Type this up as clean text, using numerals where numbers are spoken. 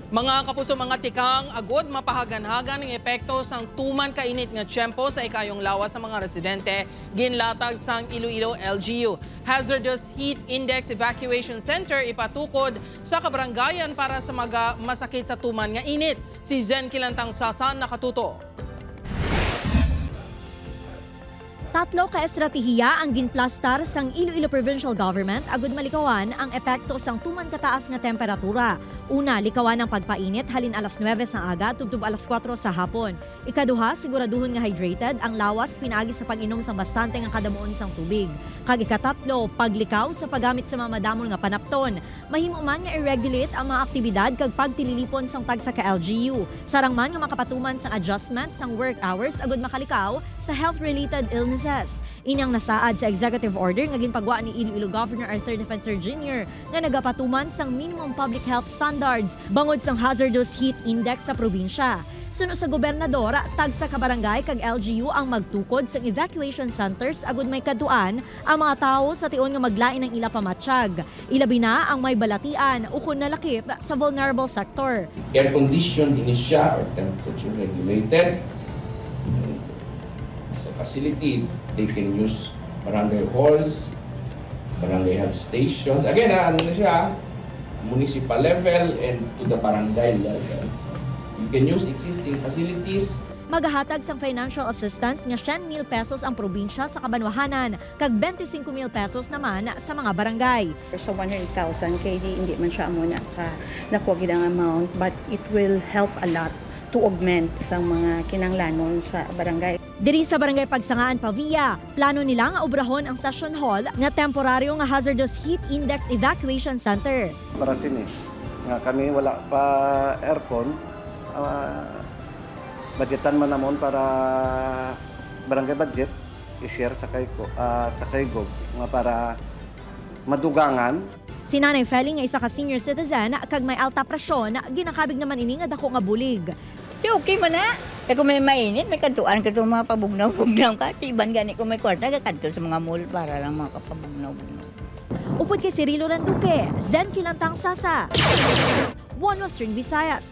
Mga kapuso, mga tikang, agod mapahagan-hagan ng epekto sang tuman kainit nga tiyempo sa ikayong lawas sa mga residente, ginlatag sang Iloilo LGU. Hazardous Heat Index Evacuation Center ipatukod sa kabarangayan para sa mga masakit sa tuman nga init. Si Zen Kilantang Sasan nakatuto. Tatlo ka estratehiya ang ginplastar sang Iloilo Provincial Government agud malikawan ang epekto sang tuman kataas nga temperatura. Una, likawan ang pagpainit halin alas 9 sa aga tubtub alas 4 sa hapon. Ikaduha, siguraduhon nga hydrated ang lawas pinaagi sa pag-inom sang bastante nga kadamuon sang tubig. Kag ikatatlo, paglikaw sa paggamit sa mga madamol nga panapton. Mahimo man nga i-regulate ang mga aktibidad kag pagtililipon sang tagsa ka LGU. Sarang man nga makapatuman sang adjustment sang work hours agud makalikaw sa health-related illnesses. Inyang nasaad sa executive order nga ginpagwa ni Iloilo Governor Arthur Defensor Jr. nga nagapatuman sang minimum public health standards bangod sang hazardous heat index sa probinsya. Suno sa gobernador, tag sa kabarangay kag LGU ang magtukod sa evacuation centers agud may kaduan ang mga tawo sa tion nga maglain ng ila pamatsyag. Ilabi na ang may balatian ukon nalakip sa vulnerable sector. Air conditioned din siya or temperature regulated. Sa facility, they can use barangay halls, barangay health stations. Again, ano na siya, municipal level and to the barangay level. You can use existing facilities. Magahatag sang financial assistance nga 10,000 pesos ang probinsya sa Kabanwahanan kag 25,000 pesos naman sa mga barangay. Sa 100,000 KD, hindi man siya muna nakuha gidang amount, but it will help a lot to augment sa mga kinanglanon sa barangay. Diri sa Barangay Pagsangaan, Pavia, plano nila nga obrahon ang session hall nga temporaryo nga hazardous heat index evacuation center. Para sini nga kami wala pa aircon, budgetan man namon para barangay budget i-share sa kaygog nga para madugangan. Si Nanay Feli nga isa ka senior citizen kag may alta presyon, ginakabig naman ini nga dako nga bulig. Okay man na. Kung may mainit, may kantuan ka mga pabugnaw-bugnaw ka. Tiban gani kung may kwarta, kakanto sa mga mall para lang mga kapabugnaw-bugnaw. Upod kay Cirilo Randuque, Zen Kilantang Sasa, One Western Visayas.